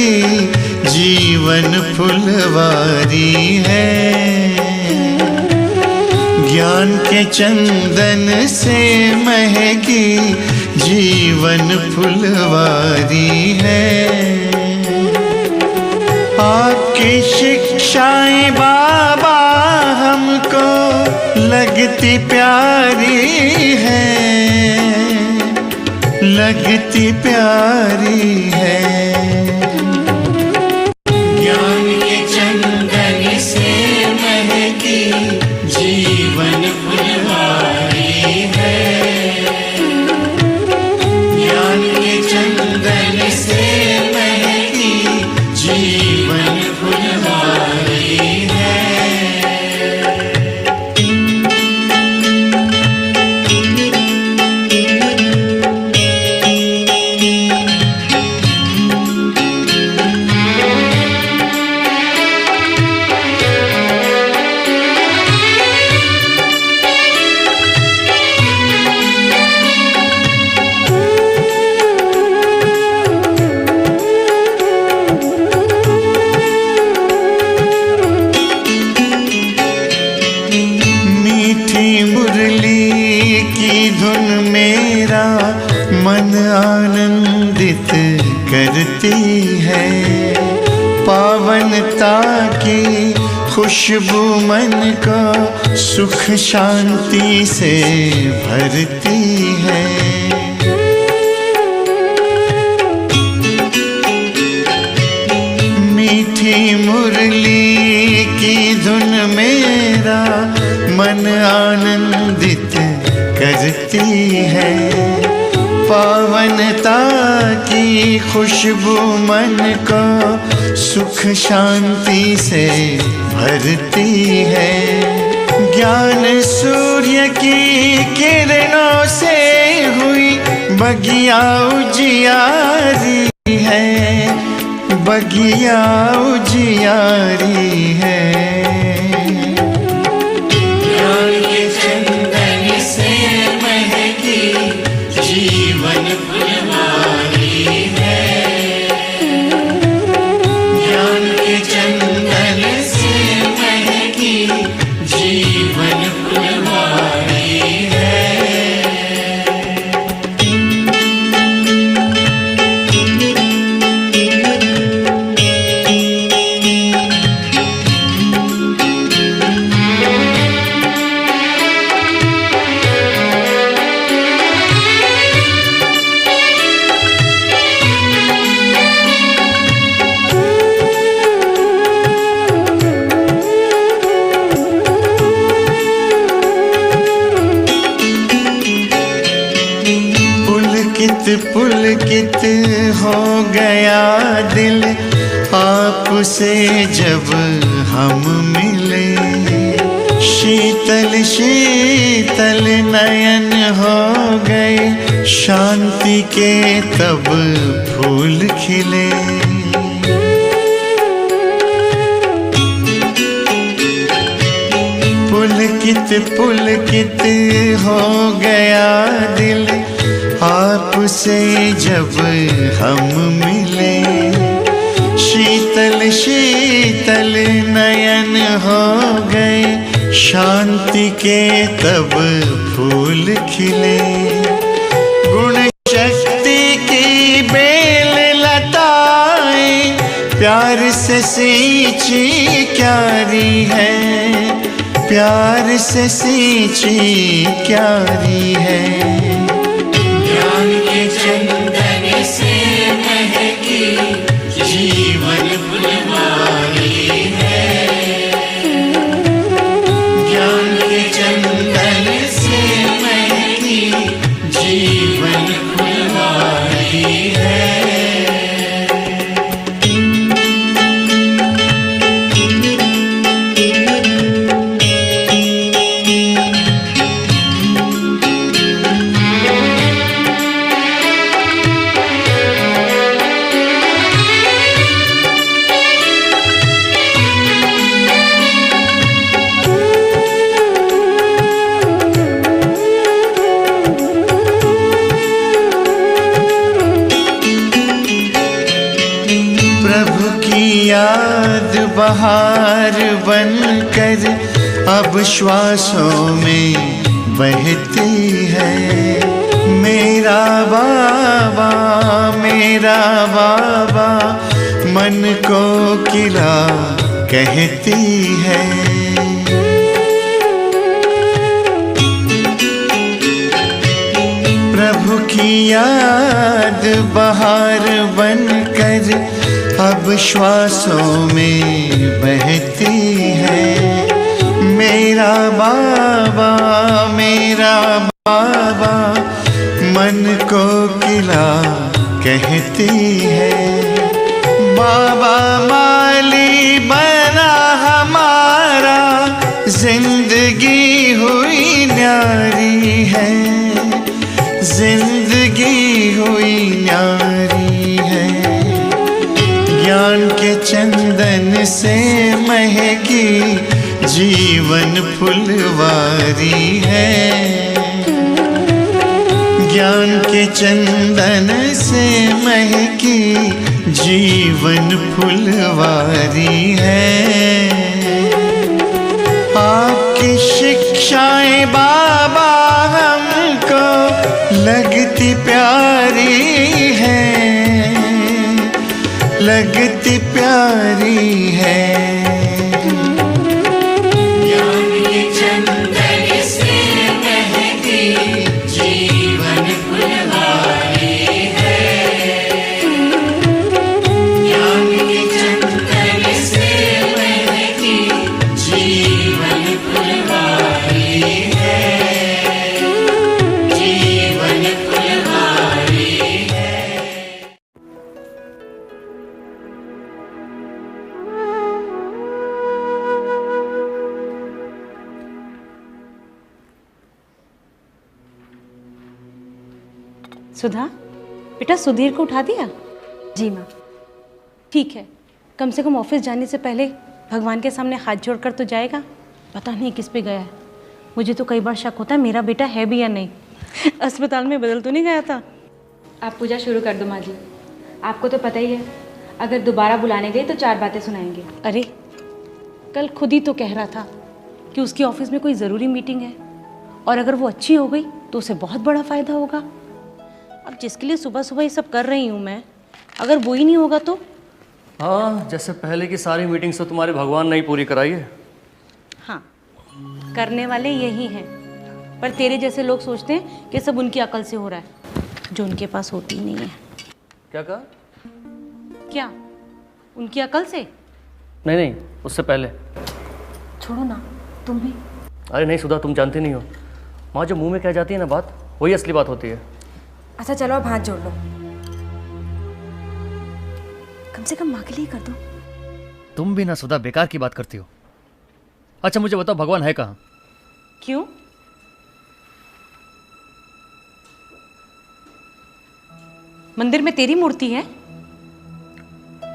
महकी जीवन फुलवारी है। ज्ञान के चंदन से महकी जीवन फुलवारी है। आपकी शिक्षाएं बाबा हमको लगती प्यारी है, लगती प्यारी है। ज्ञान के चंदन से महकी जीवन फुलवारी है। ज्ञान के चंदन से महकी जीवन फुलवारी है। मुरली की धुन मेरा मन आनंदित करती है। पावनता की खुशबू मन को सुख शांति से भरती है। मीठी मुरली की धुन मेरा मन आनंदित करती है। पावनता की खुशबू मन को सुख शांति से भरती है। ज्ञान सूर्य की किरणों से हुई बगिया उजियारी है, बगिया उजियारी है। जीवन फुलवारी है। ज्ञान के चंदन से महकी जीवन फुलवारी है। पुलकित हो गया दिल आपसे जब हम मिले। शीतल शीतल नयन हो गए, शांति के तब फूल खिले। पुलकित पुलकित हो गया दिल आपसे जब हम मिले। शीतल शीतल नयन हो गए, शांति के तब फूल खिले। गुण शक्ति की बेल लताएं प्यार से सींची क्यारी है, प्यार से सींची क्यारी है। ज्ञान के चंदन से महकी जीवन फुलवारी है। ज्ञान के चंदन से महकी जीवन फुलवारी है। बहार बनकर अब श्वासों में बहती है। मेरा बाबा मन को किला कहती है। प्रभु की याद बहार बनकर अब श्वासों में बहती है। मेरा बाबा मन को किला कहती है। बाबा माली बना हमारा, जिंदगी हुई न्यारी है, जिंदगी हुई न्यारी है। ज्ञान के चंदन से महकी जीवन फुलवारी है। ज्ञान के चंदन से महकी जीवन फुलवारी है। आपकी शिक्षाएं बाबा हमको लगती प्यारी है, लगती प्यारी है। सुधा, बेटा सुधीर को उठा दिया? जी माँ। ठीक है, कम से कम ऑफिस जाने से पहले भगवान के सामने हाथ जोड़कर तो जाएगा। पता नहीं किस पे गया है। मुझे तो कई बार शक होता है मेरा बेटा है भी या नहीं। अस्पताल में बदल तो नहीं गया था। आप पूजा शुरू कर दो माँ जी। आपको तो पता ही है, अगर दोबारा बुलाने गई तो 4 बातें सुनाएंगे। अरे कल खुद ही तो कह रहा था कि उसकी ऑफिस में कोई ज़रूरी मीटिंग है और अगर वो अच्छी हो गई तो उसे बहुत बड़ा फ़ायदा होगा। अब जिसके लिए सुबह सुबह ये सब कर रही हूँ मैं, अगर वो ही नहीं होगा तो? हाँ, जैसे पहले की सारी मीटिंग्स तो तुम्हारे भगवान ने ही पूरी कराई है। हाँ, करने वाले यही हैं, पर तेरे जैसे लोग सोचते हैं कि सब उनकी अकल से हो रहा है, जो उनके पास होती नहीं है। क्या कहा? क्या उनकी अकल से? नहीं, उससे पहले। छोड़ो ना, तुम भी। अरे नहीं सुधा, तुम जानती नहीं हो, माँ जो मुंह में कह जाती है ना बात, वही असली बात होती है। अच्छा चलो अब हाथ जोड़ लो, कम से कम माँ के लिए कर दो। तुम भी ना सुधा बेकार की बात करती हो। अच्छा मुझे बताओ, भगवान है कहाँ? क्यों? मंदिर में तेरी मूर्ति है।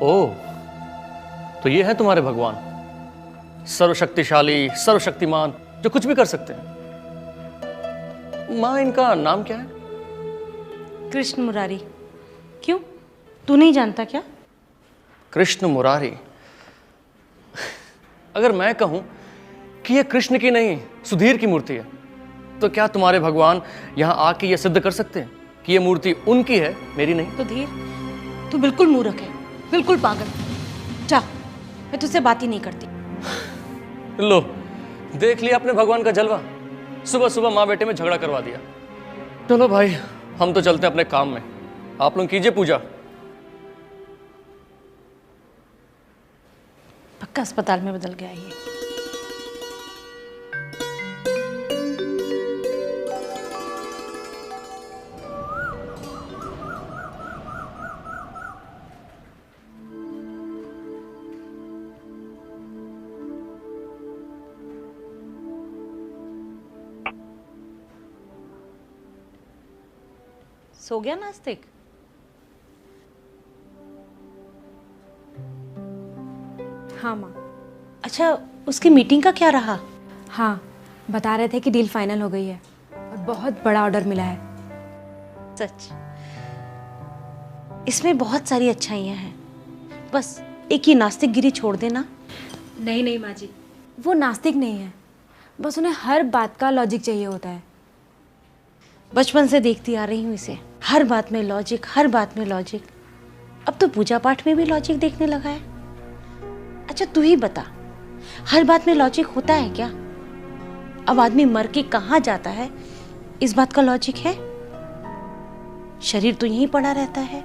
ओह, तो ये है तुम्हारे भगवान, सर्वशक्तिशाली, सर्वशक्तिमान, जो कुछ भी कर सकते हैं। माँ, इनका नाम क्या है? कृष्ण मुरारी। क्यों, तू नहीं जानता क्या? कृष्ण मुरारी। अगर मैं कहूं कि ये कृष्ण की नहीं सुधीर की मूर्ति है, तो क्या तुम्हारे भगवान यहां आके ये सिद्ध कर सकते हैं कि ये मूर्ति उनकी है, मेरी नहीं? तो धीर, तू बिल्कुल मूर्ख है, बिल्कुल पागल। जा, मैं तुझसे बात ही नहीं करती। लो, देख लिया अपने भगवान का जलवा। सुबह सुबह माँ बेटे में झगड़ा करवा दिया। चलो भाई, हम तो चलते हैं अपने काम में। आप लोग कीजिए पूजा। पक्का अस्पताल में बदल गया ये। सो गया नास्तिक? हाँ माँ। अच्छा, उसकी मीटिंग का क्या रहा? हाँ, बता रहे थे कि डील फाइनल हो गई है और बहुत बड़ा ऑर्डर मिला है। सच? इसमें बहुत सारी अच्छाइयाँ हैं, बस एक ही नास्तिक गिरी छोड़ देना, नहीं नहीं माँ जी, वो नास्तिक नहीं है, बस उन्हें हर बात का लॉजिक चाहिए होता है। बचपन से देखती आ रही हूँ इसे, हर बात में लॉजिक, हर बात में लॉजिक। अब तो पूजा पाठ में भी लॉजिक देखने लगा है। अच्छा तू ही बता, हर बात में लॉजिक होता है क्या? अब आदमी मर के कहाँ जाता है, इस बात का लॉजिक है? शरीर तो यहीं पड़ा रहता है।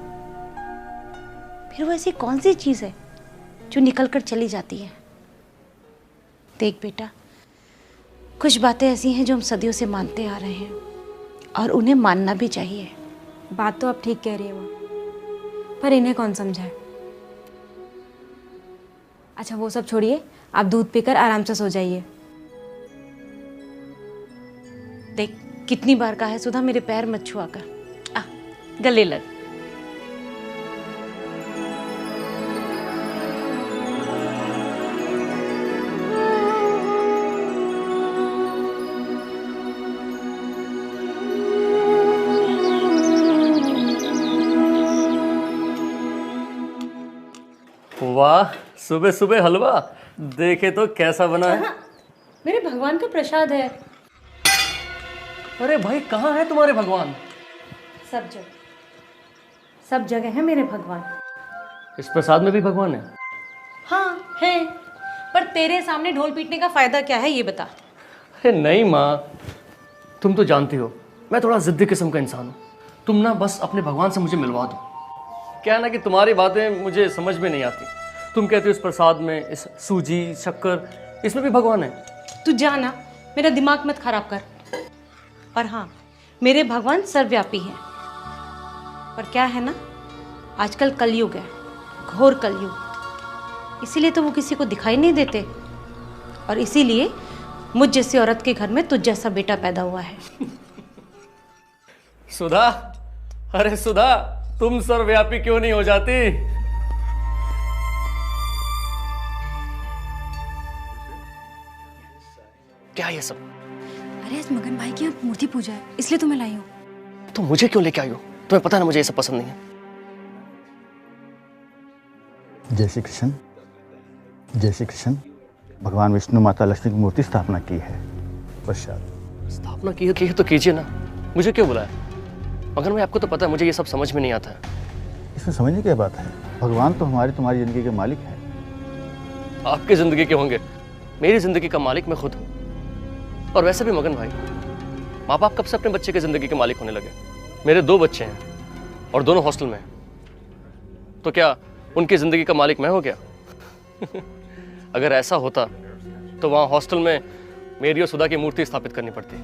फिर वो ऐसी कौन सी चीज है जो निकल कर चली जाती है? देख बेटा, कुछ बातें ऐसी हैं जो हम सदियों से मानते आ रहे हैं और उन्हें मानना भी चाहिए। बात तो आप ठीक कह रही है माँ, पर इन्हें कौन समझाए। अच्छा वो सब छोड़िए, आप दूध पीकर आराम से सो जाइए। देख कितनी बार कहा है सुधा, मेरे पैर मत छुआ कर। आ गले लग। वाह, सुबह सुबह हलवा, देखे तो कैसा बना है। मेरे भगवान का प्रसाद है। अरे भाई, कहाँ है तुम्हारे भगवान? सब जगह, सब जगह है मेरे भगवान। इस प्रसाद में भी भगवान है? हाँ है, पर तेरे सामने ढोल पीटने का फायदा क्या है ये बता। अरे नहीं माँ, तुम तो जानती हो मैं थोड़ा जिद्दी किस्म का इंसान हूँ। तुम ना बस अपने भगवान से मुझे मिलवा दो। क्या है ना कि तुम्हारी बातें मुझे समझ में नहीं आती। तुम कहते हो इस प्रसाद में, इस सूजी शक्कर, इसमें भी भगवान है। तू जा ना, मेरा दिमाग मत खराब कर। और हाँ, मेरे भगवान सर्वव्यापी हैं। पर क्या है ना, आजकल कलयुग है, घोर कलयुग। इसीलिए तो वो किसी को दिखाई नहीं देते, और इसीलिए मुझ जैसी औरत के घर में तुझ जैसा बेटा पैदा हुआ है। सुधा, अरे सुधा, तुम सर्वव्यापी क्यों नहीं हो जाती? क्या ये सब? अरे आज मगन भाई की यहाँ मूर्ति पूजा है, इसलिए तो मैं लाई हूँ। तुम मुझे क्यों लेके आई हो? तुम्हें पता है ना मुझे ये सब पसंद नहीं है। जय श्री कृष्ण। जय श्री कृष्ण। भगवान विष्णु माता लक्ष्मी की मूर्ति स्थापना की है। पश्चात स्थापना की है तो कीजिए ना, मुझे क्यों बुलाया? मगर मैं आपको तो पता है मुझे ये सब समझ में नहीं आता है। इसमें समझने की बात है, भगवान तो हमारी तुम्हारी जिंदगी के मालिक है। आपकी जिंदगी के होंगे, मेरी जिंदगी का मालिक मैं खुद हूँ। और वैसे भी मगन भाई, माँ बाप कब से अपने बच्चे की जिंदगी के मालिक होने लगे? मेरे 2 बच्चे हैं और दोनों हॉस्टल में हैं। तो क्या उनकी जिंदगी का मालिक मैं हो गया? अगर ऐसा होता तो वहाँ हॉस्टल में मेरी और सुधा की मूर्ति स्थापित करनी पड़ती।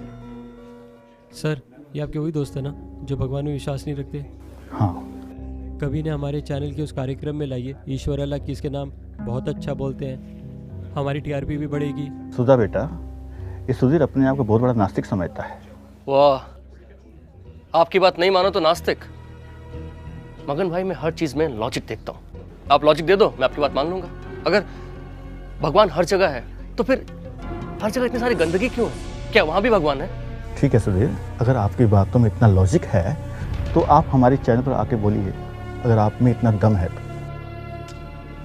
सर, ये आपके वही दोस्त है ना जो भगवान में विश्वास नहीं रखते? हाँ। कभी ने हमारे चैनल के उस कार्यक्रम में लाइए, ईश्वर अल्लाह किसके नाम, बहुत अच्छा बोलते हैं, हमारी टीआरपी भी बढ़ेगी। सुधा बेटा, ये सुधीर अपने आप को बहुत बड़ा नास्तिक समझता है। वाह, आपकी बात नहीं मानो तो नास्तिक? मगन भाई, मैं हर चीज में लॉजिक देखता हूँ। आप लॉजिक दे दो, मैं आपकी बात मान लूंगा। अगर भगवान हर जगह है तो फिर हर जगह इतनी सारी गंदगी क्यों है? क्या वहां भी भगवान है? ठीक है सुधीर, अगर आपकी बातों में इतना लॉजिक है तो आप हमारे चैनल पर आके बोलिए, अगर आप में इतना दम है तो।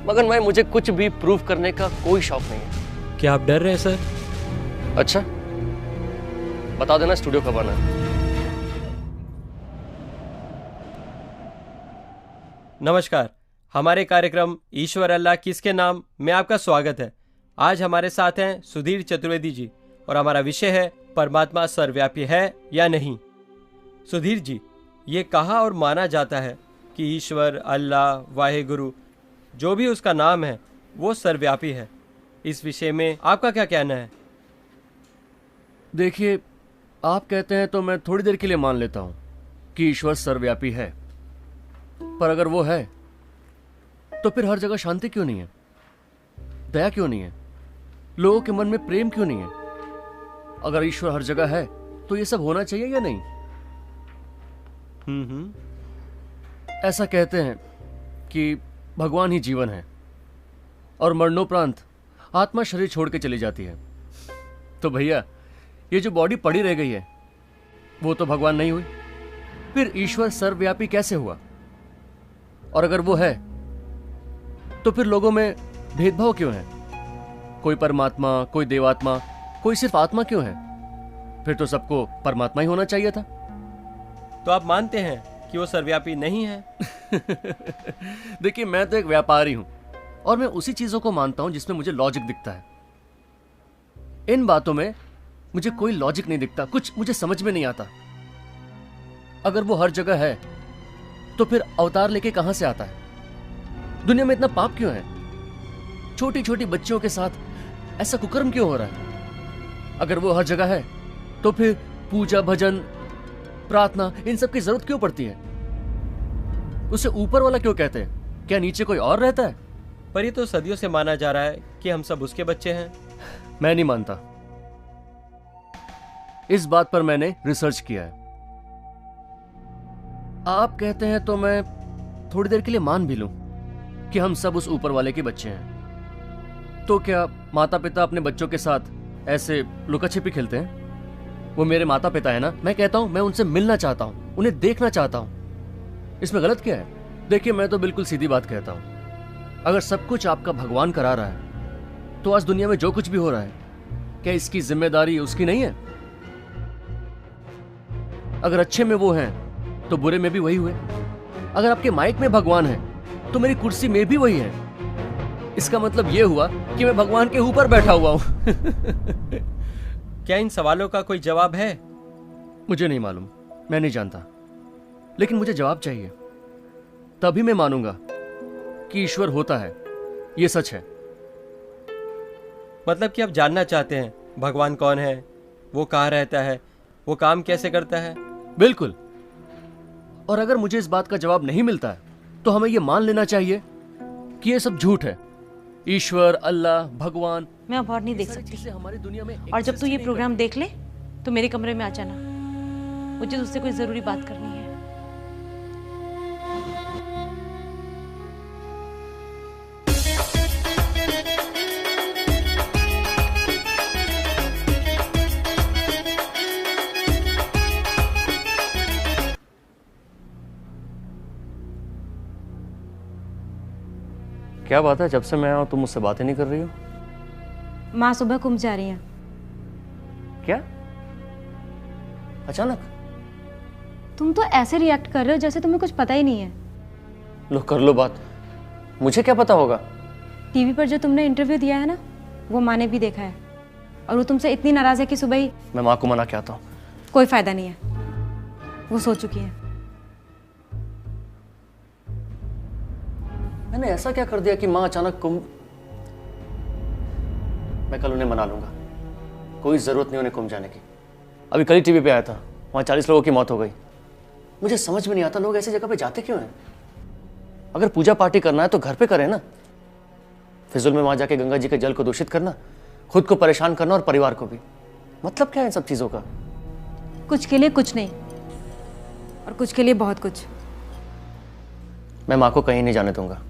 मगन भाई, मुझे कुछ भी प्रूव करने का कोई शौक नहीं है। क्या आप डर रहे हैं सर? अच्छा, बता देना स्टूडियो कब आना है। नमस्कार, हमारे कार्यक्रम ईश्वर अल्लाह किसके नाम में आपका स्वागत है। आज हमारे साथ हैं सुधीर चतुर्वेदी जी और हमारा विषय है परमात्मा सर्वव्यापी है या नहीं। सुधीर जी, ये कहा और माना जाता है कि ईश्वर, अल्लाह, वाहेगुरु, जो भी उसका नाम है वो सर्वव्यापी है। इस विषय में आपका क्या कहना है? देखिए, आप कहते हैं तो मैं थोड़ी देर के लिए मान लेता हूं कि ईश्वर सर्वव्यापी है। पर अगर वो है तो फिर हर जगह शांति क्यों नहीं है, दया क्यों नहीं है, लोगों के मन में प्रेम क्यों नहीं है? अगर ईश्वर हर जगह है तो ये सब होना चाहिए या नहीं? ऐसा कहते हैं कि भगवान ही जीवन है और मरणोपरांत आत्मा शरीर छोड़ के चली जाती है। तो भैया, ये जो बॉडी पड़ी रह गई है वो तो भगवान नहीं हुई, फिर ईश्वर सर्वव्यापी कैसे हुआ? और अगर वो है तो फिर लोगों में भेदभाव क्यों है? कोई परमात्मा, कोई देवात्मा, कोई सिर्फ आत्मा क्यों है? फिर तो सबको परमात्मा ही होना चाहिए था। तो आप मानते हैं कि वो सर्वव्यापी नहीं है? देखिए, मैं तो एक व्यापारी हूं और मैं उसी चीजों को मानता हूं जिसमें मुझे लॉजिक दिखता है। इन बातों में मुझे कोई लॉजिक नहीं दिखता, कुछ मुझे समझ में नहीं आता। अगर वो हर जगह है तो फिर अवतार लेके कहां से आता है? दुनिया में इतना पाप क्यों है? छोटी छोटी बच्चियों के साथ ऐसा कुकर्म क्यों हो रहा है? अगर वो हर जगह है तो फिर पूजा, भजन, प्रार्थना, इन सब की जरूरत क्यों पड़ती है? उसे ऊपर वाला क्यों कहते हैं? क्या नीचे कोई और रहता है? पर ये तो सदियों से माना जा रहा है कि हम सब उसके बच्चे हैं। मैं नहीं मानता। इस बात पर मैंने रिसर्च किया है। आप कहते हैं तो मैं थोड़ी देर के लिए मान भी लूं कि हम सब उस ऊपर वाले के बच्चे हैं। तो क्या माता पिता अपने बच्चों के साथ ऐसे लुका छिपी खेलते हैं? वो मेरे माता पिता है ना। मैं कहता हूं मैं उनसे मिलना चाहता हूं, उन्हें देखना चाहता हूं। इसमें गलत क्या है? देखिए, मैं तो बिल्कुल सीधी बात कहता हूं। अगर सब कुछ आपका भगवान करा रहा है तो आज दुनिया में जो कुछ भी हो रहा है, क्या इसकी जिम्मेदारी उसकी नहीं है? अगर अच्छे में वो हैं तो बुरे में भी वही हुए। अगर आपके माइक में भगवान है तो मेरी कुर्सी में भी वही है। इसका मतलब यह हुआ कि मैं भगवान के ऊपर बैठा हुआ हूं। क्या इन सवालों का कोई जवाब है? मुझे नहीं मालूम, मैं नहीं जानता, लेकिन मुझे जवाब चाहिए। तभी मैं मानूंगा कि ईश्वर होता है, यह सच है। मतलब कि आप जानना चाहते हैं भगवान कौन है, वो कहाँ रहता है, वो काम कैसे करता है? बिल्कुल। और अगर मुझे इस बात का जवाब नहीं मिलता है तो हमें यह मान लेना चाहिए कि यह सब झूठ है। ईश्वर, अल्लाह, भगवान, मैं अब और नहीं देख सकती। चीजें हमारी दुनिया में और जब तू ये exist नहीं प्रोग्राम देख ले तो मेरे कमरे में आ जाना, मुझे उससे कोई जरूरी बात करनी है। क्या बात है? जब से मैं आया हूं तुम मुझसे बातें नहीं कर रही हो। माँ सुबह कुंभ जा रही हैं। क्या अचानक? तुम तो ऐसे रिएक्ट कर रहे हो जैसे तुम्हें कुछ पता ही नहीं है। लो कर लो बात, मुझे क्या पता होगा? टीवी पर जो तुमने इंटरव्यू दिया है ना, वो माँ ने भी देखा है और वो तुमसे इतनी नाराज है कि सुबह ही। मैं माँ को मना के आता हूँ। कोई फायदा नहीं है, वो सो चुकी है। मैंने ऐसा क्या कर दिया कि माँ अचानक कुंभ? मैं कल उन्हें मना लूंगा, कोई जरूरत नहीं उन्हें कुंभ जाने की। अभी कल ही टीवी पे आया था, वहां 40 लोगों की मौत हो गई। मुझे समझ में नहीं आता लोग ऐसी जगह पे जाते क्यों हैं? अगर पूजा पार्टी करना है तो घर पे करें ना। फिजूल में वहां जाके गंगा जी के जल को दूषित करना, खुद को परेशान करना और परिवार को भी। मतलब क्या है इन सब चीजों का? कुछ के लिए कुछ नहीं और कुछ के लिए बहुत कुछ। मैं माँ को कहीं नहीं जाने दूंगा।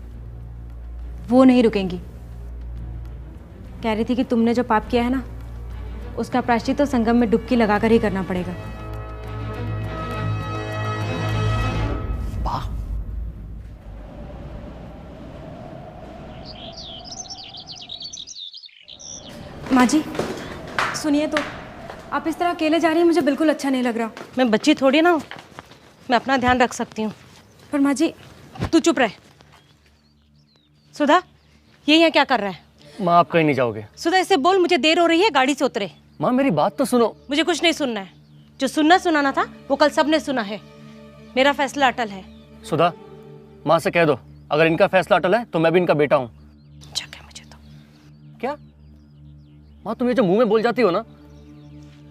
वो नहीं रुकेंगी। कह रही थी कि तुमने जो पाप किया है ना, उसका प्रायश्चित तो संगम में डुबकी लगाकर ही करना पड़ेगा। वाह, माँ जी सुनिए तो, आप इस तरह अकेले जा रही हैं, मुझे बिल्कुल अच्छा नहीं लग रहा। मैं बच्ची थोड़ी ना हूँ, मैं अपना ध्यान रख सकती हूँ। पर माँ जी। तू चुप रह। सुधा, ये यहाँ क्या कर रहा है? माँ आप कहीं नहीं जाओगे। सुधा, इससे बोल मुझे देर हो रही है, गाड़ी से उतरे। माँ मेरी बात तो सुनो। मुझे कुछ नहीं सुनना है। जो सुनाना था वो कल सबने सुना है। मेरा फैसला अटल है। सुधा, माँ से कह दो अगर इनका फैसला अटल है तो मैं भी इनका बेटा हूँ। जग है मुझे तो। क्या माँ तुम ये जो मुंह में बोल जाती हो ना।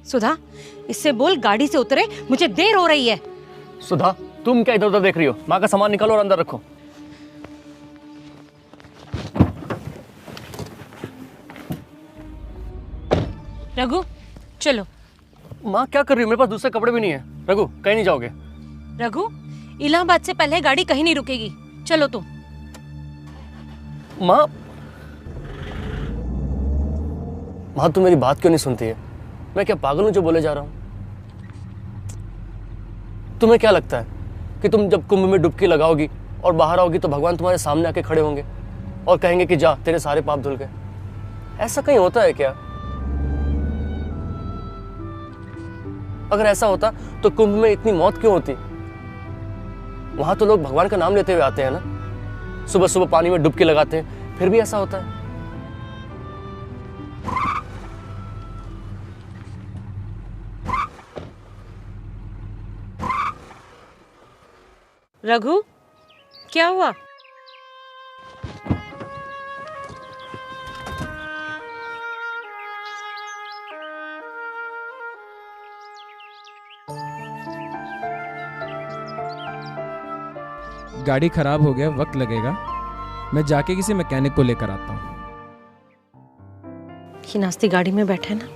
सुधा, इससे बोल गाड़ी से उतरे, मुझे देर हो रही है। सुधा तुम क्या इधर उधर देख रही हो? माँ का सामान निकालो और अंदर रखो। रघु चलो। माँ क्या कर रही हो? मेरे पास दूसरे कपड़े भी नहीं है। रघु कहीं नहीं जाओगे। रघु, इलाहाबाद से पहले गाड़ी कहीं नहीं रुकेगी, चलो तुम। माँ माँ तुम मेरी बात क्यों नहीं सुनती है? मैं क्या पागल हूं जो बोले जा रहा हूं? तुम्हें क्या लगता है कि तुम जब कुंभ में डुबकी लगाओगी और बाहर आओगी तो भगवान तुम्हारे सामने आके खड़े होंगे और कहेंगे कि जा तेरे सारे पाप धुल गए? ऐसा कहीं होता है क्या? अगर ऐसा होता तो कुंभ में इतनी मौत क्यों होती? वहां तो लोग भगवान का नाम लेते हुए आते हैं ना, सुबह सुबह पानी में डुबकी लगाते हैं, फिर भी ऐसा होता है। रघु, क्या हुआ? गाड़ी खराब हो गया, वक्त लगेगा। मैं जाके किसी मैकेनिक को लेकर आता हूँ। ये नास्ती गाड़ी में बैठे ना,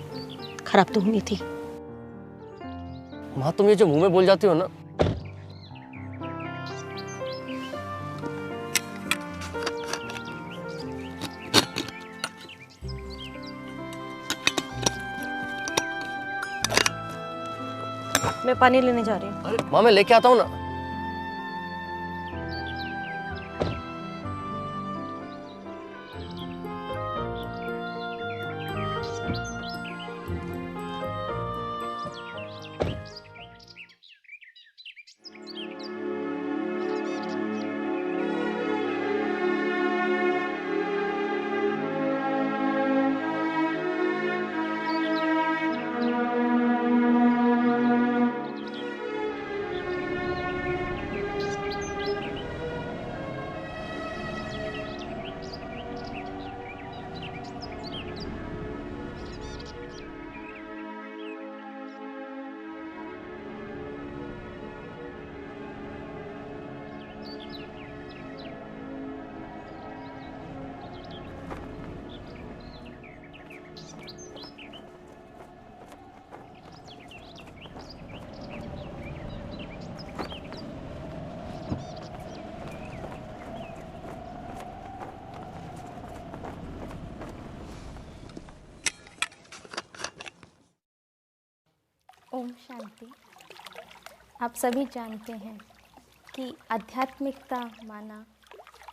खराब तो होनी थी। माँ तुम ये जो मुंह में बोल जाती हो ना, मैं पानी लेने जा रही हूँ। अरे माँ मैं लेके आता हूँ ना। ओम शांति। आप सभी जानते हैं कि आध्यात्मिकता माना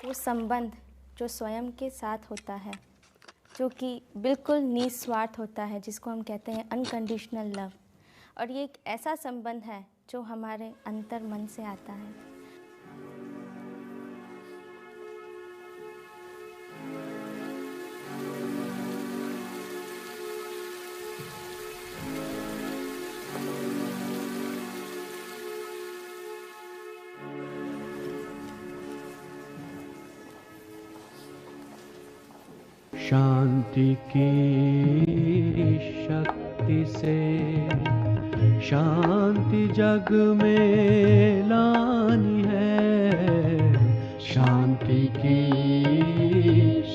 वो संबंध जो स्वयं के साथ होता है, जो कि बिल्कुल निस्वार्थ होता है, जिसको हम कहते हैं अनकंडीशनल लव। और ये एक ऐसा संबंध है जो हमारे अंतर मन से आता है। शांति की शक्ति से शांति जग में लानी है। शांति की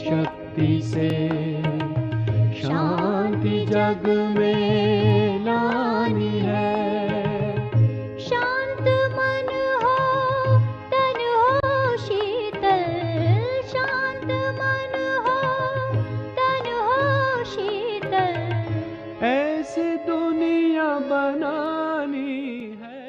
शक्ति से शांति जग में लानी है। शांत मन हो, तन हो शीतल। शांत मन हो, तन हो शीतल। ऐसी दुनिया बनानी है।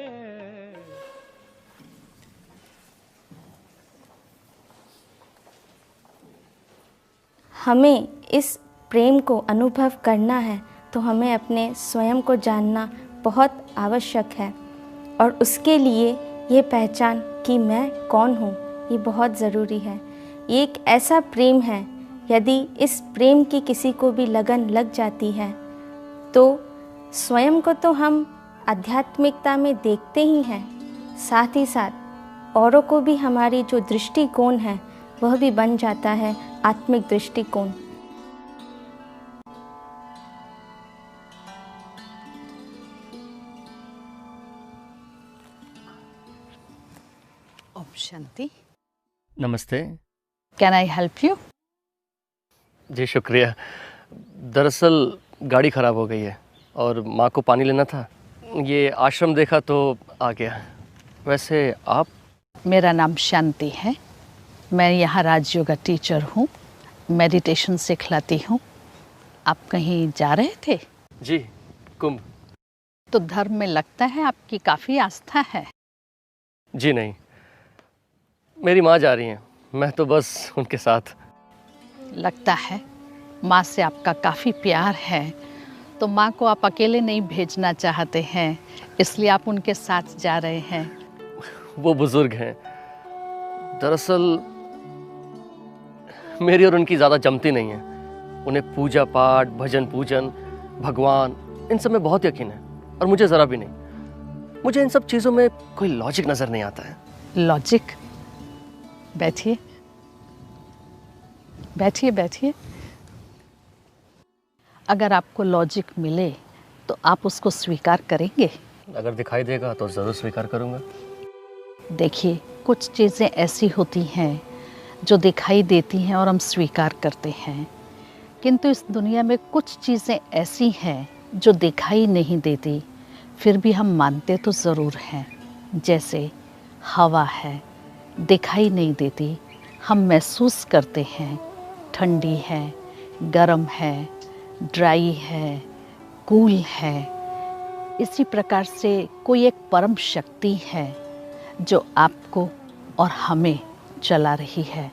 हमें इस प्रेम को अनुभव करना है तो हमें अपने स्वयं को जानना बहुत आवश्यक है। और उसके लिए ये पहचान कि मैं कौन हूँ, ये बहुत ज़रूरी है। ये एक ऐसा प्रेम है, यदि इस प्रेम की किसी को भी लगन लग जाती है तो स्वयं को तो हम आध्यात्मिकता में देखते ही हैं, साथ ही साथ औरों को भी हमारी जो दृष्टिकोण है वह भी बन जाता है आत्मिक दृष्टिकोण। ओम शांति। नमस्ते। Can I help you? जी शुक्रिया। दरअसल गाड़ी खराब हो गई है और माँ को पानी लेना था। ये आश्रम देखा तो आ गया। वैसे आप? मेरा नाम शांति है। मैं यहाँ राज योगा टीचर हूँ, मेडिटेशन सिखलाती हूँ। आप कहीं जा रहे थे? जी, कुंभ। तो धर्म में लगता है आपकी काफ़ी आस्था है। जी नहीं, मेरी माँ जा रही हैं, मैं तो बस उनके साथ। लगता है माँ से आपका काफ़ी प्यार है, तो माँ को आप अकेले नहीं भेजना चाहते हैं, इसलिए आप उनके साथ जा रहे हैं। वो बुजुर्ग हैं। दरअसल मेरी और उनकी ज़्यादा जमती नहीं है। उन्हें पूजा पाठ, भजन पूजन, भगवान, इन सब में बहुत यकीन है, और मुझे ज़रा भी नहीं। मुझे इन सब चीज़ों में कोई लॉजिक नज़र नहीं आता है। लॉजिक? बैठिए बैठिए बैठिए। अगर आपको लॉजिक मिले तो आप उसको स्वीकार करेंगे? अगर दिखाई देगा तो ज़रूर स्वीकार करूँगा। देखिए, कुछ चीज़ें ऐसी होती हैं जो दिखाई देती हैं और हम स्वीकार करते हैं, किंतु इस दुनिया में कुछ चीज़ें ऐसी हैं जो दिखाई नहीं देती, फिर भी हम मानते तो ज़रूर हैं। जैसे हवा है, दिखाई नहीं देती, हम महसूस करते हैं, ठंडी है, गर्म है, ड्राई है, कूल है। इसी प्रकार से कोई एक परम शक्ति है जो आपको और हमें चला रही है,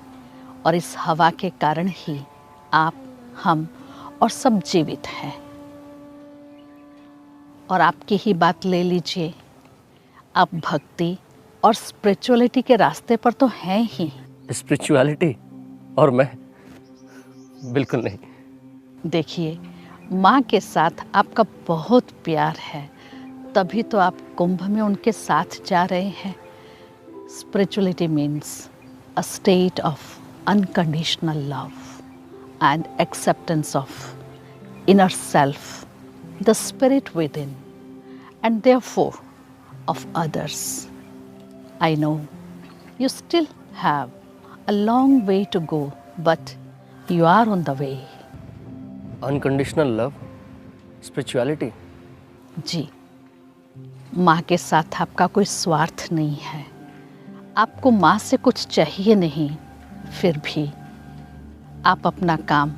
और इस हवा के कारण ही आप, हम और सब जीवित हैं। और आपकी ही बात ले लीजिए, आप भक्ति और स्पिरिचुअलिटी के रास्ते पर तो हैं ही। स्पिरिचुअलिटी और मैं? बिल्कुल नहीं। देखिए, माँ के साथ आपका बहुत प्यार है, तभी तो आप कुंभ में उनके साथ जा रहे हैं। Spirituality means a state of unconditional love and acceptance of inner self, the spirit within, and therefore of others. I know you still have a long way to go, but you are on the way. Unconditional love, spirituality. जी, माँ के साथ आपका कोई स्वार्थ नहीं है। आपको माँ से कुछ चाहिए नहीं, फिर भी आप अपना काम,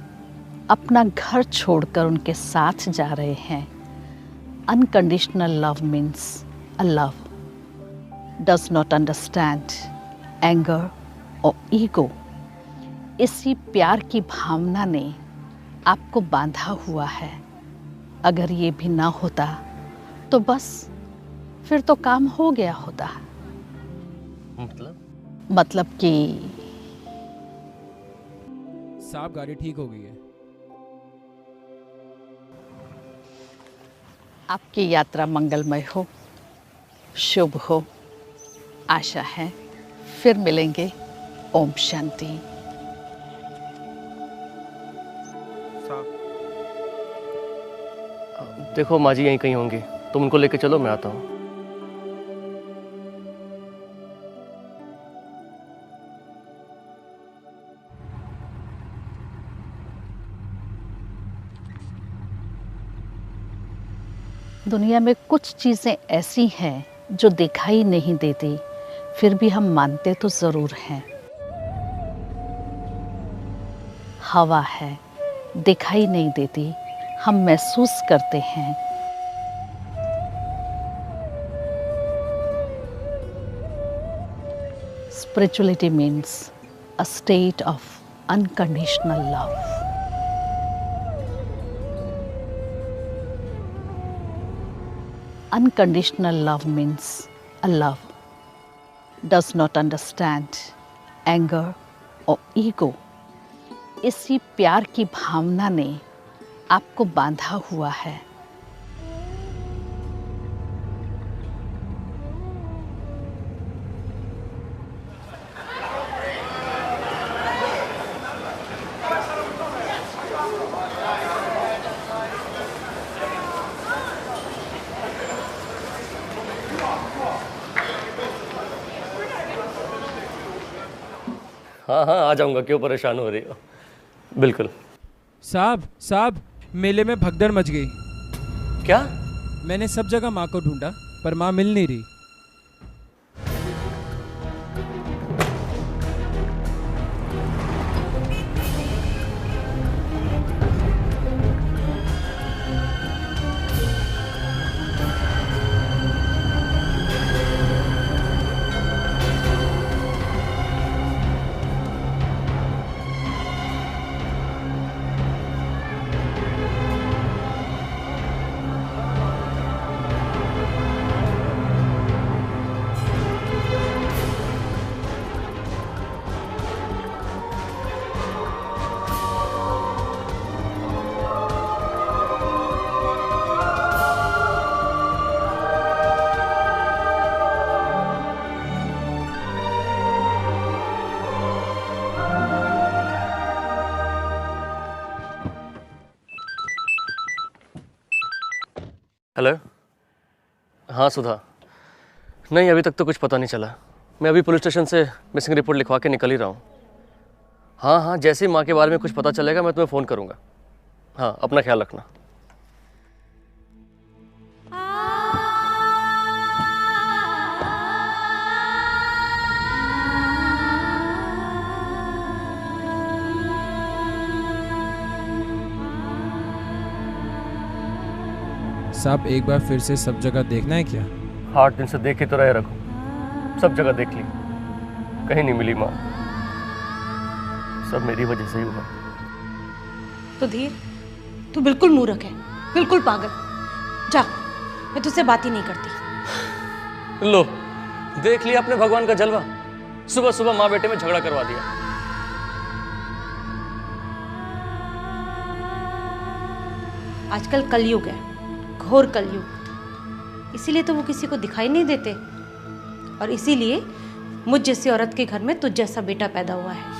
अपना घर छोड़कर उनके साथ जा रहे हैं। Unconditional love means a love does not understand anger और ईगो। इसी प्यार की भावना ने आपको बांधा हुआ है। अगर ये भी ना होता तो बस फिर तो काम हो गया होता। मतलब कि साहब, गाड़ी ठीक हो गई है। आपकी यात्रा मंगलमय हो, शुभ हो। आशा है फिर मिलेंगे। ओम शांति। देखो, माँ जी यहीं कहीं होंगी, तुम उनको लेके चलो, मैं आता हूँ। दुनिया में कुछ चीज़ें ऐसी हैं जो दिखाई नहीं देती, फिर भी हम मानते तो ज़रूर हैं। हवा है, दिखाई नहीं देती, हम महसूस करते हैं। Spirituality means a state of unconditional love. Unconditional love means a love does not understand anger or ego. इसी प्यार की भावना ने आपको बांधा हुआ है। हाँ हाँ, आ जाऊंगा, क्यों परेशान हो रही हो। बिल्कुल। साहब, मेले में भगदड़ मच गई। क्या? मैंने सब जगह माँ को ढूंढा, पर माँ मिल नहीं रही। हेलो। हाँ सुधा, नहीं अभी तक तो कुछ पता नहीं चला। मैं अभी पुलिस स्टेशन से मिसिंग रिपोर्ट लिखवा के निकल ही रहा हूँ। हाँ हाँ, जैसे ही माँ के बारे में कुछ पता चलेगा मैं तुम्हें फ़ोन करूँगा। हाँ, अपना ख्याल रखना। साहब एक बार फिर से सब जगह देखना है क्या? 8 दिन से देख ही तो रहे रखो, सब जगह देख ली, कहीं नहीं मिली माँ। सब मेरी वजह से ही हुआ। तो धीर, तू बिल्कुल मूर्ख है, बिल्कुल पागल। जा, मैं तुझसे बात ही नहीं करती। लो, देख लिया अपने भगवान का जलवा। सुबह सुबह माँ बेटे में झगड़ा करवा दिया। आजकल कलयुग है, घोर कलयुग। इसीलिए तो वो किसी को दिखाई नहीं देते, और इसीलिए मुझ जैसी औरत के घर में तुझ जैसा बेटा पैदा हुआ है।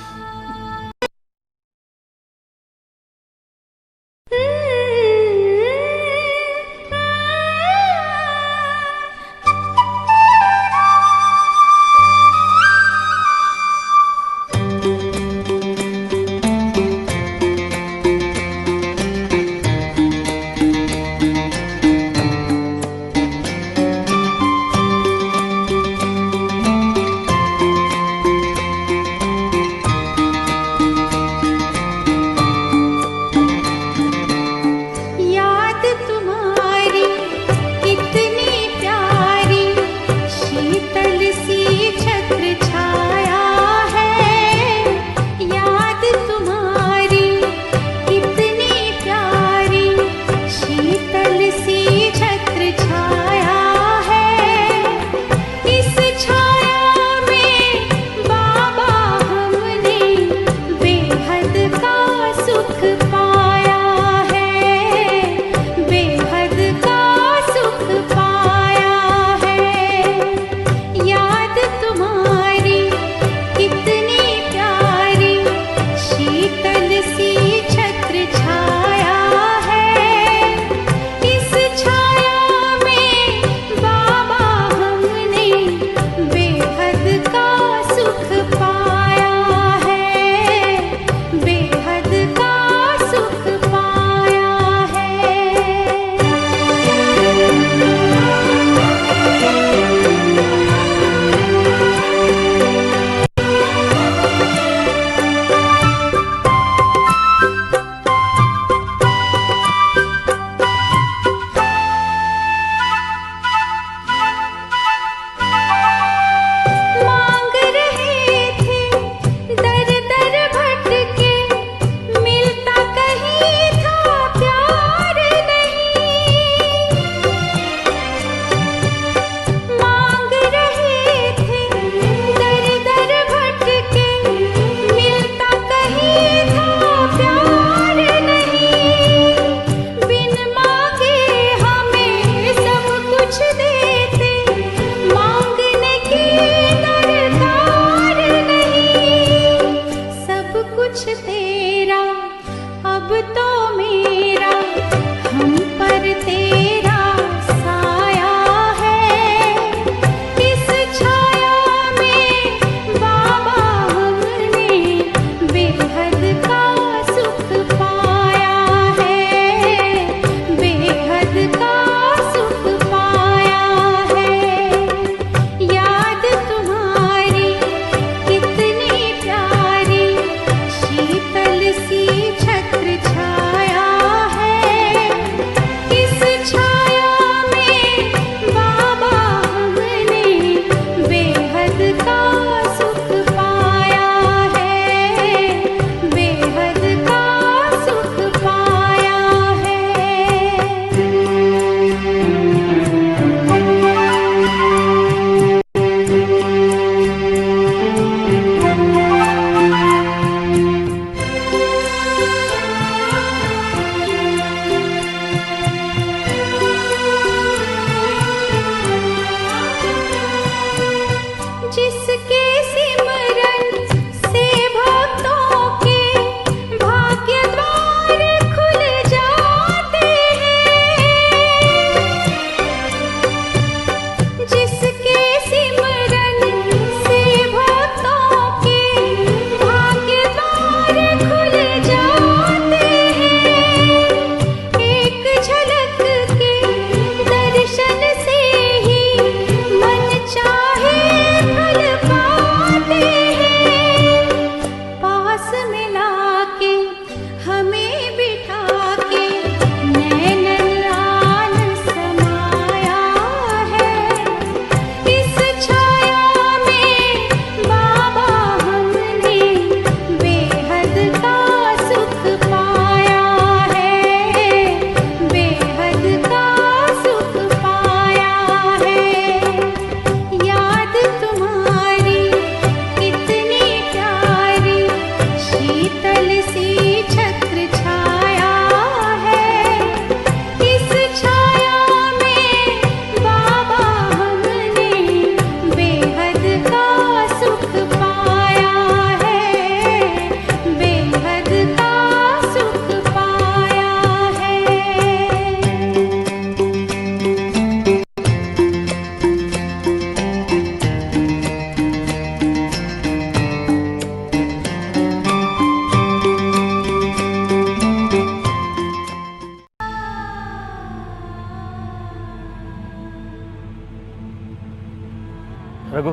रघु,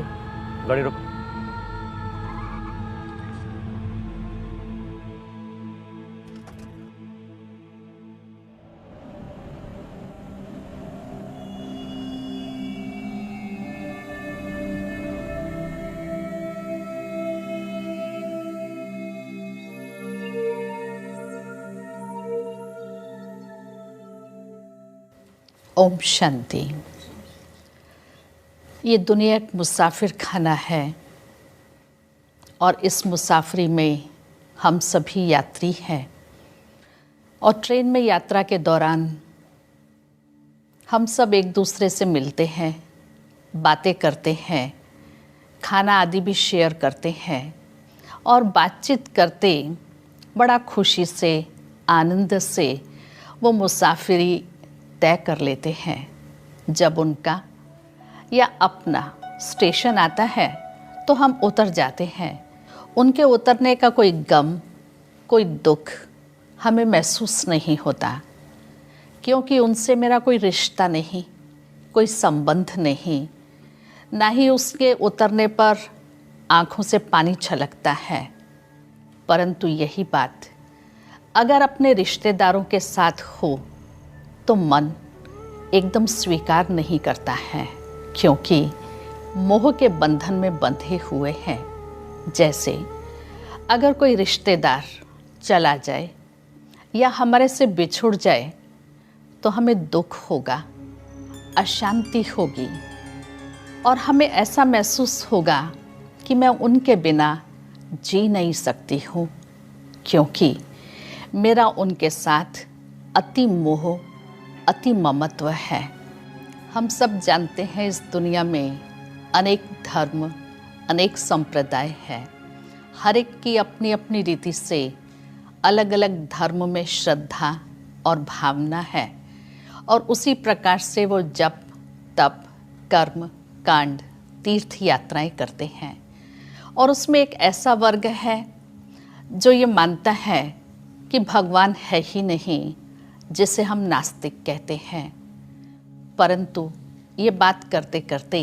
गाड़ी रोको। ओम शांति। ये दुनिया एक मुसाफिर खाना है और इस मुसाफरी में हम सभी यात्री हैं। और ट्रेन में यात्रा के दौरान हम सब एक दूसरे से मिलते हैं, बातें करते हैं, खाना आदि भी शेयर करते हैं और बातचीत करते बड़ा खुशी से, आनंद से वो मुसाफिरी तय कर लेते हैं। जब उनका या अपना स्टेशन आता है तो हम उतर जाते हैं। उनके उतरने का कोई गम, कोई दुख हमें महसूस नहीं होता, क्योंकि उनसे मेरा कोई रिश्ता नहीं, कोई संबंध नहीं। ना ही उसके उतरने पर आँखों से पानी छलकता है। परंतु यही बात अगर अपने रिश्तेदारों के साथ हो तो मन एकदम स्वीकार नहीं करता है, क्योंकि मोह के बंधन में बंधे हुए हैं। जैसे अगर कोई रिश्तेदार चला जाए या हमारे से बिछुड़ जाए तो हमें दुख होगा, अशांति होगी और हमें ऐसा महसूस होगा कि मैं उनके बिना जी नहीं सकती हूँ, क्योंकि मेरा उनके साथ अति मोह, अति ममत्व है। हम सब जानते हैं इस दुनिया में अनेक धर्म, अनेक संप्रदाय हैं। हर एक की अपनी अपनी रीति से अलग अलग धर्म में श्रद्धा और भावना है और उसी प्रकार से वो जप, तप, कर्म, कांड, तीर्थ यात्राएं करते हैं। और उसमें एक ऐसा वर्ग है जो ये मानता है कि भगवान है ही नहीं, जिसे हम नास्तिक कहते हैं। परंतु ये बात करते करते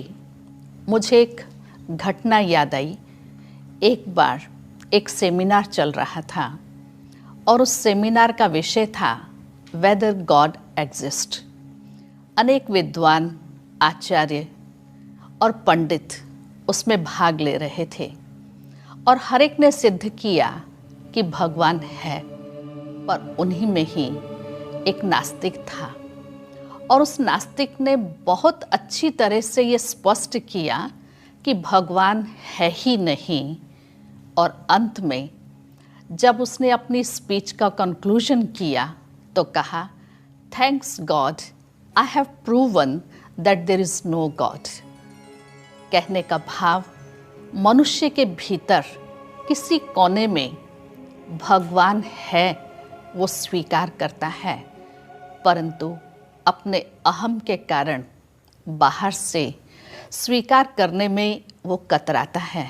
मुझे एक घटना याद आई। एक बार एक सेमिनार चल रहा था और उस सेमिनार का विषय था वेदर गॉड एग्जिस्ट। अनेक विद्वान, आचार्य और पंडित उसमें भाग ले रहे थे और हर एक ने सिद्ध किया कि भगवान है। पर उन्हीं में ही एक नास्तिक था और उस नास्तिक ने बहुत अच्छी तरह से ये स्पष्ट किया कि भगवान है ही नहीं। और अंत में जब उसने अपनी स्पीच का कंक्लूजन किया तो कहा, thanks God, I have proven that there is no God. कहने का भाव, मनुष्य के भीतर किसी कोने में भगवान है वो स्वीकार करता है, परंतु अपने अहम के कारण बाहर से स्वीकार करने में वो कतराता है।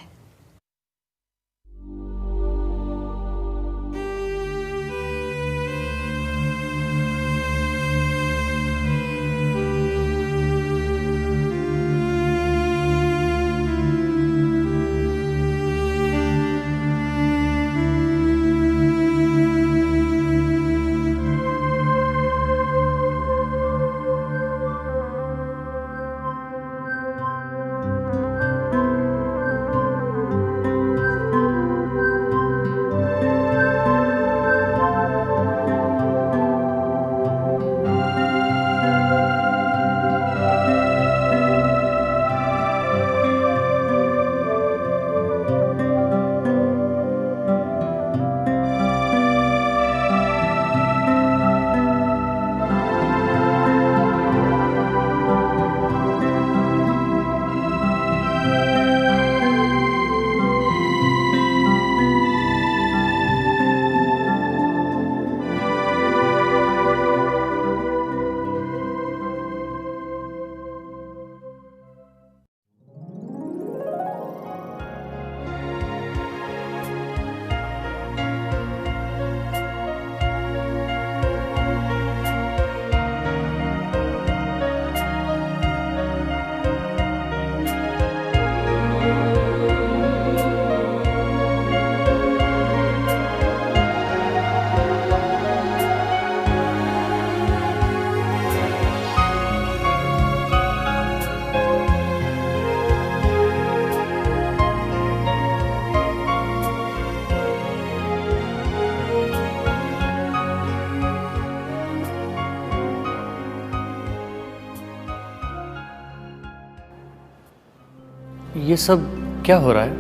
ये सब क्या हो रहा है?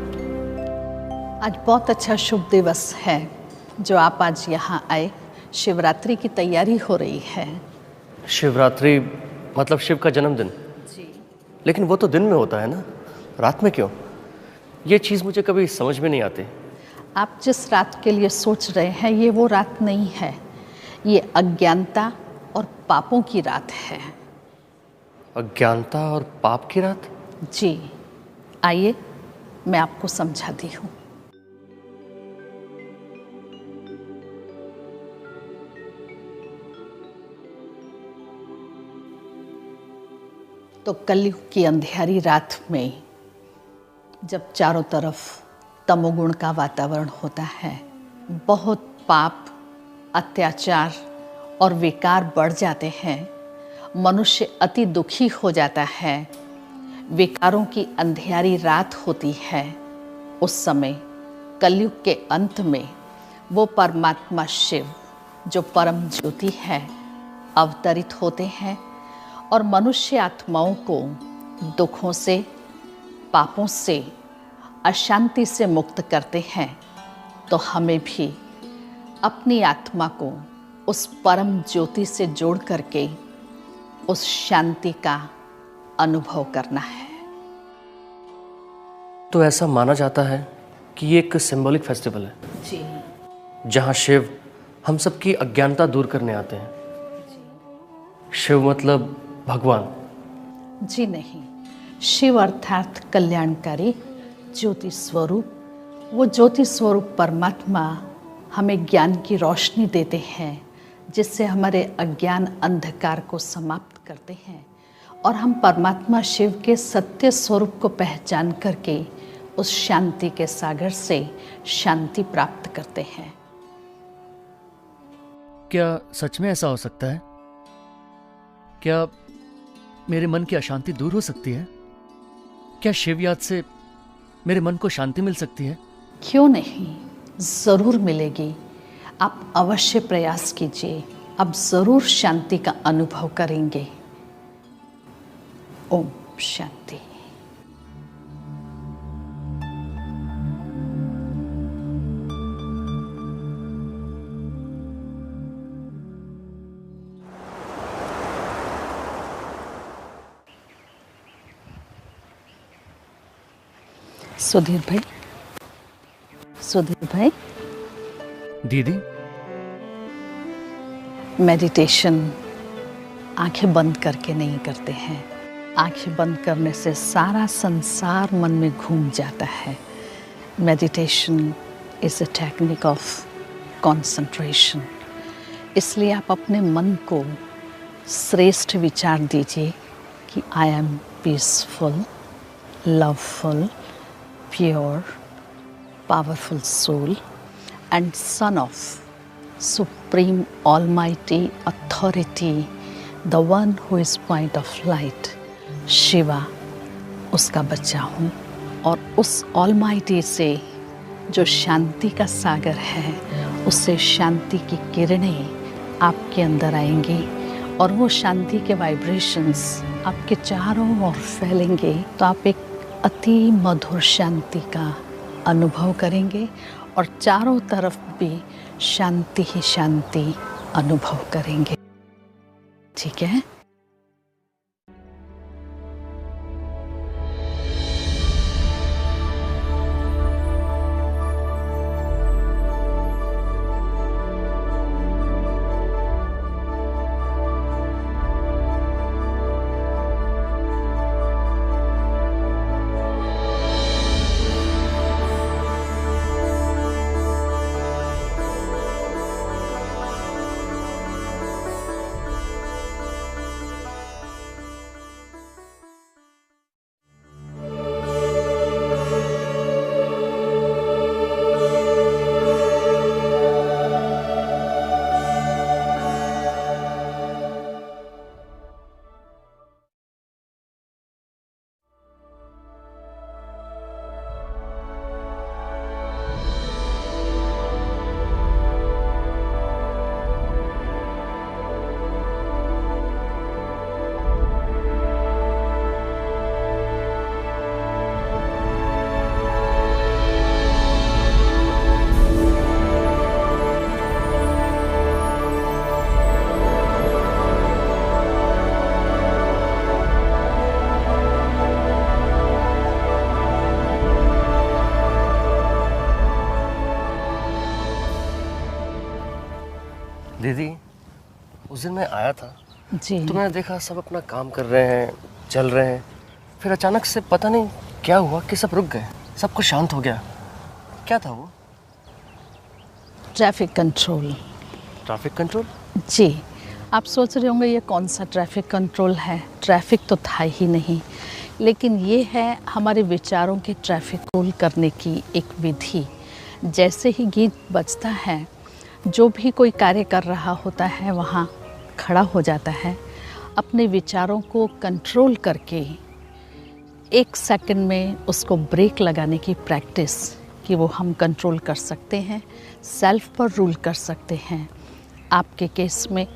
आज बहुत अच्छा शुभ दिवस है जो आप आज यहाँ आए। शिवरात्रि की तैयारी हो रही है। शिवरात्रि मतलब शिव का जन्मदिन? जी। लेकिन वो तो दिन में होता है ना, रात में क्यों? ये चीज़ मुझे कभी समझ में नहीं आती। आप जिस रात के लिए सोच रहे हैं ये वो रात नहीं है। ये अज्ञानता और पापों की रात है। अज्ञानता और पाप की रात? जी, आइए मैं आपको समझाती हूँ। तो कलयुग की अंधेरी रात में जब चारों तरफ तमोगुण का वातावरण होता है, बहुत पाप, अत्याचार और विकार बढ़ जाते हैं, मनुष्य अति दुखी हो जाता है, विकारों की अंधेरी रात होती है, उस समय कलयुग के अंत में वो परमात्मा शिव जो परम ज्योति है अवतरित होते हैं और मनुष्य आत्माओं को दुखों से, पापों से, अशांति से मुक्त करते हैं। तो हमें भी अपनी आत्मा को उस परम ज्योति से जोड़ करके उस शांति का अनुभव करना है। तो ऐसा माना जाता है कि ये एक सिंबॉलिक फेस्टिवल है जी, जहाँ शिव हम सबकी अज्ञानता दूर करने आते हैं। शिव मतलब भगवान? जी नहीं, शिव अर्थात कल्याणकारी ज्योति स्वरूप। वो ज्योति स्वरूप परमात्मा हमें ज्ञान की रोशनी देते हैं, जिससे हमारे अज्ञान अंधकार को समाप्त करते हैं और हम परमात्मा शिव के सत्य स्वरूप को पहचान करके उस शांति के सागर से शांति प्राप्त करते हैं। क्या सच में ऐसा हो सकता है? क्या मेरे मन की अशांति दूर हो सकती है? क्या शिव याद से मेरे मन को शांति मिल सकती है? क्यों नहीं, ज़रूर मिलेगी। आप अवश्य प्रयास कीजिए, आप ज़रूर शांति का अनुभव करेंगे। ओम शांति। सुधीर भाई, सुधीर भाई। दीदी, मेडिटेशन आंखें बंद करके नहीं करते हैं। आंखें बंद करने से सारा संसार मन में घूम जाता है। Meditation is a technique of concentration. इसलिए आप अपने मन को श्रेष्ठ विचार दीजिए कि I am peaceful, loveful, pure, powerful soul and son of supreme almighty authority, the one who is point of light, Shiva उसका बच्चा हूँ। और उस almighty से जो शांति का सागर है, उससे शांति की किरणें आपके अंदर आएंगी और वो शांति के वाइब्रेशंस आपके चारों ओर फैलेंगे। तो आप एक अति मधुर शांति का अनुभव करेंगे और चारों तरफ भी शांति ही शांति अनुभव करेंगे। ठीक है? दीदी, उस दिन मैं आया था जी। तो मैंने देखा सब अपना काम कर रहे हैं, चल रहे हैं, फिर अचानक से पता नहीं क्या हुआ कि सब रुक गए, सब कुछ शांत हो गया। क्या था वो? Traffic control. Traffic control? जी। आप सोच रहे होंगे ये कौन सा ट्रैफिक कंट्रोल है, ट्रैफिक तो था ही नहीं, लेकिन ये है हमारे विचारों के ट्रैफिक कंट्रोल करने की एक विधि। जैसे ही गीत बजता है, जो भी कोई कार्य कर रहा होता है वहाँ खड़ा हो जाता है, अपने विचारों को कंट्रोल करके 1 सेकंड में उसको ब्रेक लगाने की प्रैक्टिस कि वो हम कंट्रोल कर सकते हैं, सेल्फ पर रूल कर सकते हैं। आपके केस में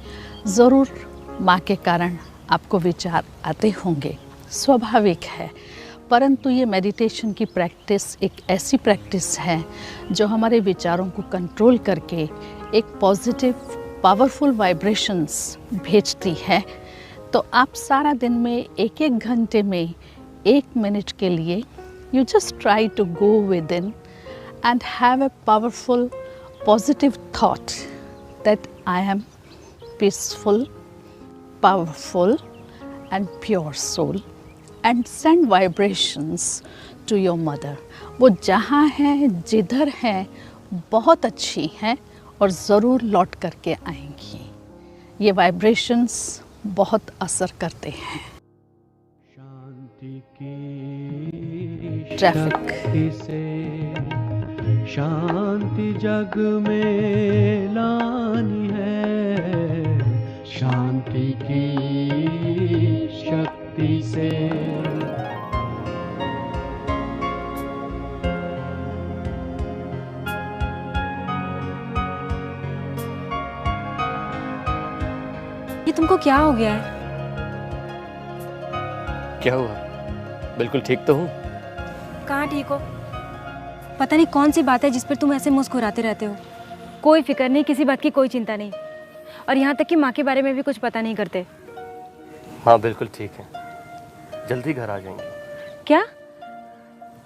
ज़रूर माँ के कारण आपको विचार आते होंगे, स्वाभाविक है, परंतु ये मेडिटेशन की प्रैक्टिस एक ऐसी प्रैक्टिस है जो हमारे विचारों को कंट्रोल करके एक पॉजिटिव पावरफुल वाइब्रेशंस भेजती है। तो आप सारा दिन में 1-1 घंटे में 1 मिनट के लिए you just try to go within and have a powerful positive thought that I am peaceful, powerful and pure soul and send vibrations to your mother। वो जहाँ है, जिधर है, बहुत अच्छी हैं और ज़रूर लौट करके आएंगी। ये वाइब्रेशंस बहुत असर करते हैं। शक्ति से शांति जग में लानी है, शांति की शक्ति से। ये तुमको क्या हो गया है? क्या हुआ? बिल्कुल ठीक तो हूँ। कहाँ ठीक हो? पता नहीं कौन सी बात है जिस पर तुम ऐसे मुस्कुराते रहते हो। कोई फिक्र नहीं, किसी बात की कोई चिंता नहीं, और यहाँ तक कि माँ के बारे में भी कुछ पता नहीं करते। हाँ बिल्कुल ठीक है, जल्दी घर आ जाएंगे। क्या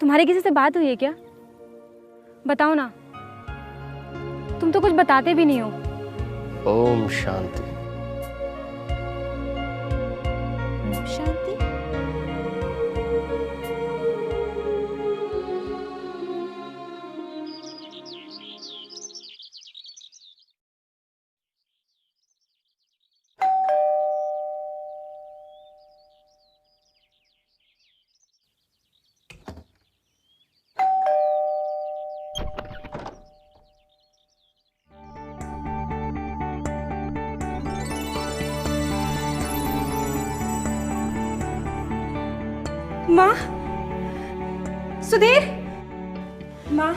तुम्हारी किसी से बात हुई है क्या? बताओ ना, तुम तो कुछ बताते भी नहीं हो। ओम शांति। शांति? माँ, सुधीर, माँ,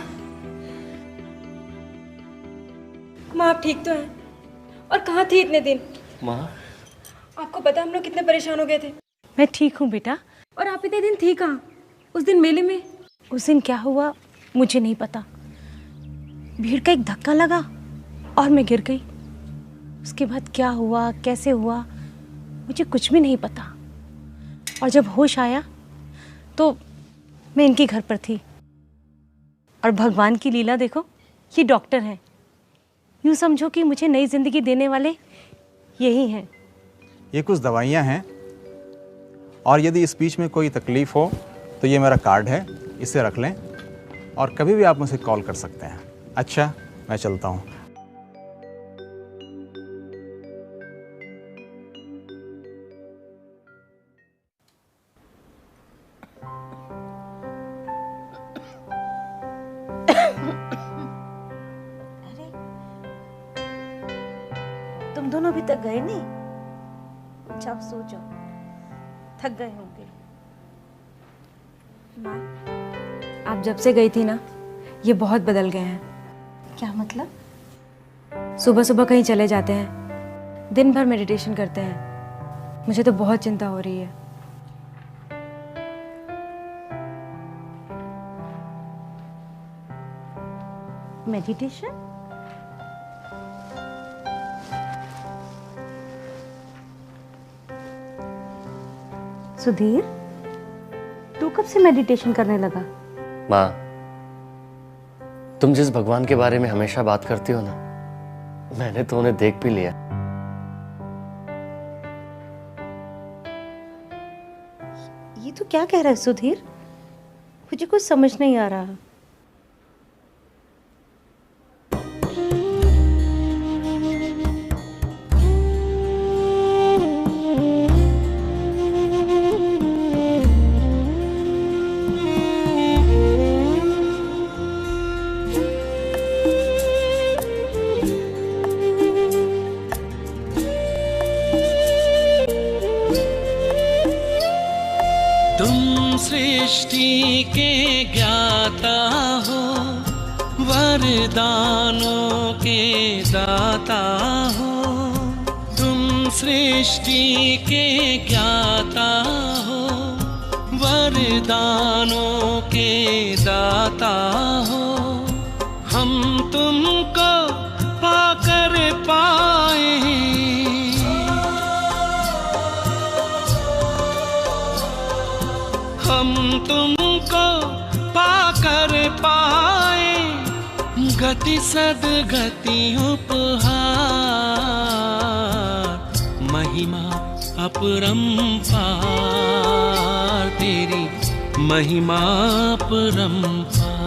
माँ आप ठीक तो हैं? और कहाँ थी इतने दिन? माँ, आपको पता हम लोग कितने परेशान हो गए थे। मैं ठीक हूँ बेटा। और आप इतने दिन थी कहाँ? उस दिन मेले में? उस दिन क्या हुआ मुझे नहीं पता। भीड़ का एक धक्का लगा और मैं गिर गई। उसके बाद क्या हुआ, कैसे हुआ, मुझे कुछ भी नहीं पता। और जब होश आया तो मैं इनके घर पर थी। और भगवान की लीला देखो, ये डॉक्टर हैं। यूँ समझो कि मुझे नई जिंदगी देने वाले यही हैं। ये कुछ दवाइयाँ हैं, और यदि इस बीच में कोई तकलीफ़ हो तो ये मेरा कार्ड है, इसे रख लें और कभी भी आप मुझे कॉल कर सकते हैं। अच्छा, मैं चलता हूँ। तुम दोनों अभी तक गए नहीं? अच्छा आप सो जाओ, थक गए होंगे। माँ, आप जब से गई थी ना, ये बहुत बदल गए हैं। क्या मतलब? सुबह सुबह कहीं चले जाते हैं, दिन भर मेडिटेशन करते हैं। मुझे तो बहुत चिंता हो रही है। मेडिटेशन? सुधीर, तू कब से मेडिटेशन करने लगा? माँ, तुम जिस भगवान के बारे में हमेशा बात करती हो ना, मैंने तो उन्हें देख भी लिया। ये तो क्या कह रहा है सुधीर? मुझे कुछ समझ नहीं आ रहा। सृष्टि के ज्ञाता हो, वरदानों के दाता हो। तुम सृष्टि के ज्ञाता हो, वरदानों के दाता हो। हम तुमको पाकर पाए, हम तुमको पाकर पाए, गति सदगति उपहार। महिमा अपरंपार, तेरी महिमा अपरंपार।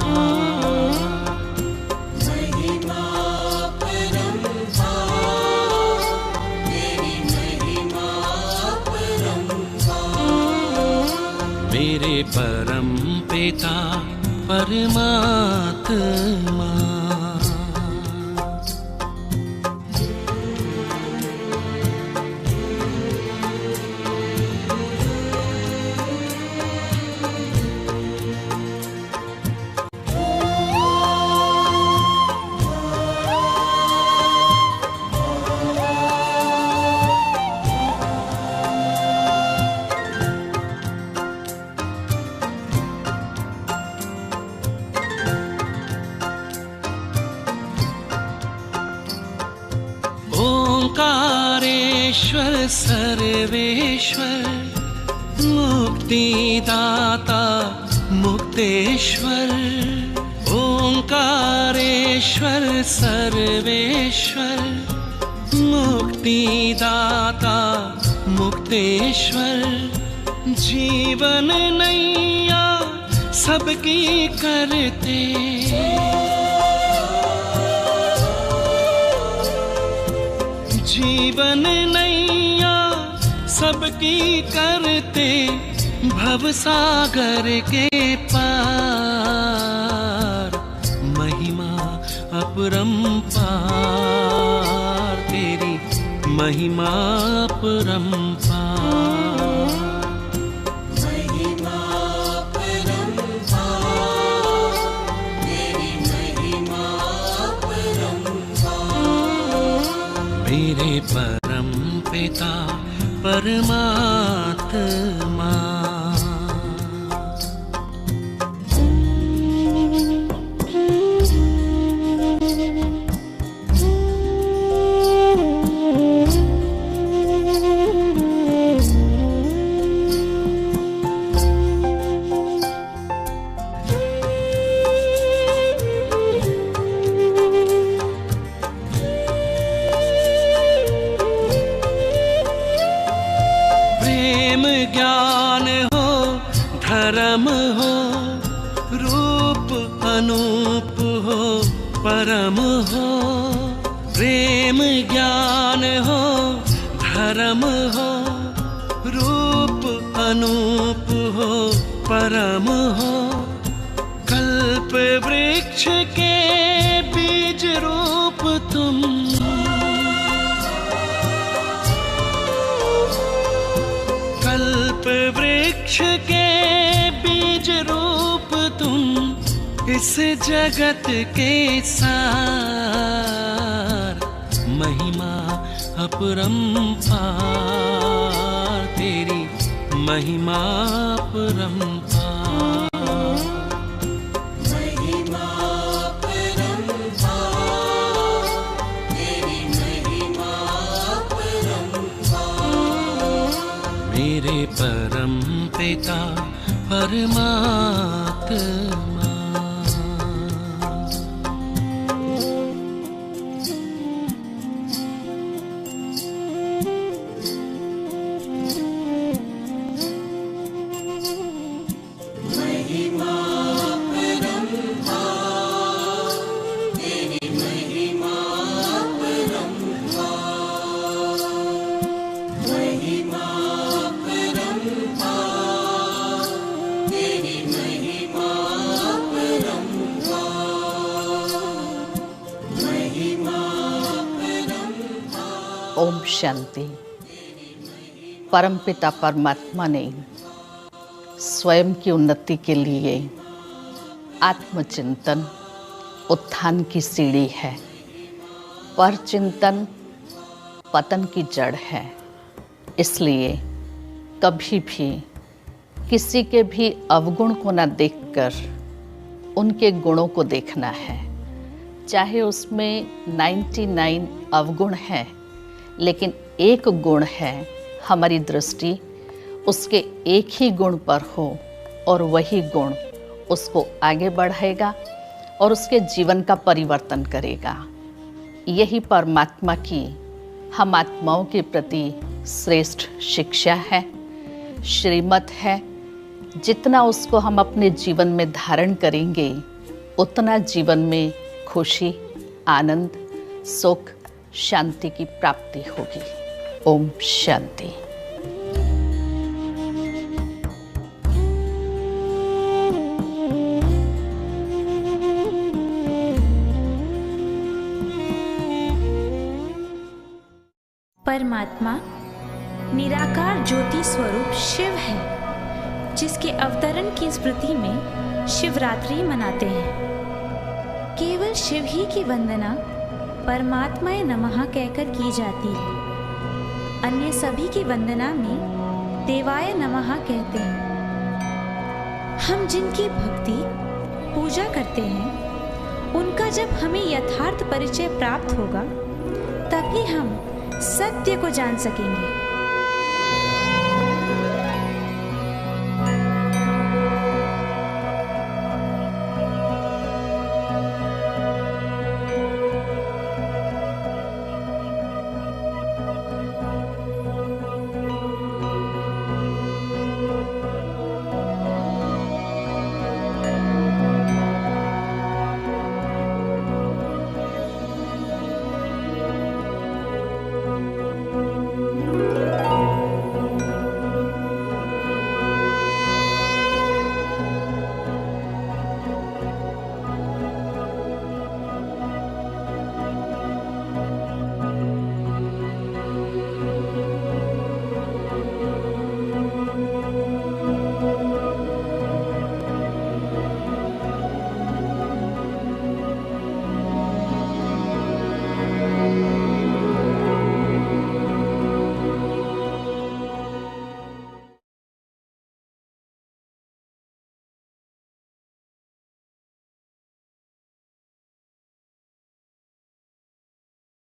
मेरे परम पिता परमात्मा, ओंकारेश्वर सर्वेश्वर, मुक्तिदाता मुक्तेश्वर। ओंकारेश्वर सर्वेश्वर, मुक्तिदाता मुक्तेश्वर। जीवन नैया सबकी करते, जीवन नैया सबकी करते। भवसागर के पार, महिमा अपरंपार, तेरी महिमा अपरंपार। महिमा अपरंपार, तेरी महिमा अपरंपार। मेरे परम पिता परमात्मा, ज्ञान हो धर्म हो, रूप अनूप हो परम हो। प्रेम ज्ञान हो धर्म हो, रूप अनूप हो परम हो। कल्प वृक्ष के बीज रूप तुम, कल्प वृक्ष के बीज रूप तुम। इस जगत के सार, महिमा अपरंपार, तेरी महिमा अपरंपार। महिमा अपरंपार, तेरी महिमा अपरंपार। मेरे परम पिता परमात्मा, ओम शांति। परमपिता परमात्मा ने स्वयं की उन्नति के लिए आत्मचिंतन उत्थान की सीढ़ी है, पर चिंतन पतन की जड़ है। इसलिए कभी भी किसी के भी अवगुण को न देखकर उनके गुणों को देखना है। चाहे उसमें 99 अवगुण हैं, लेकिन एक गुण है, हमारी दृष्टि उसके एक ही गुण पर हो और वही गुण उसको आगे बढ़ाएगा और उसके जीवन का परिवर्तन करेगा। यही परमात्मा की हम आत्माओं के प्रति श्रेष्ठ शिक्षा है, श्रीमत है। जितना उसको हम अपने जीवन में धारण करेंगे, उतना जीवन में खुशी, आनंद, सुख, शांति की प्राप्ति होगी। ओम शांति। परमात्मा निराकार ज्योति स्वरूप शिव है, जिसके अवतरण की स्मृति में शिवरात्रि मनाते हैं। केवल शिव ही की वंदना परमात्माय नमः कहकर की जाती है। अन्य सभी की वंदना में देवाय नमः कहते हैं। हम जिनकी भक्ति पूजा करते हैं, उनका जब हमें यथार्थ परिचय प्राप्त होगा, तभी हम सत्य को जान सकेंगे।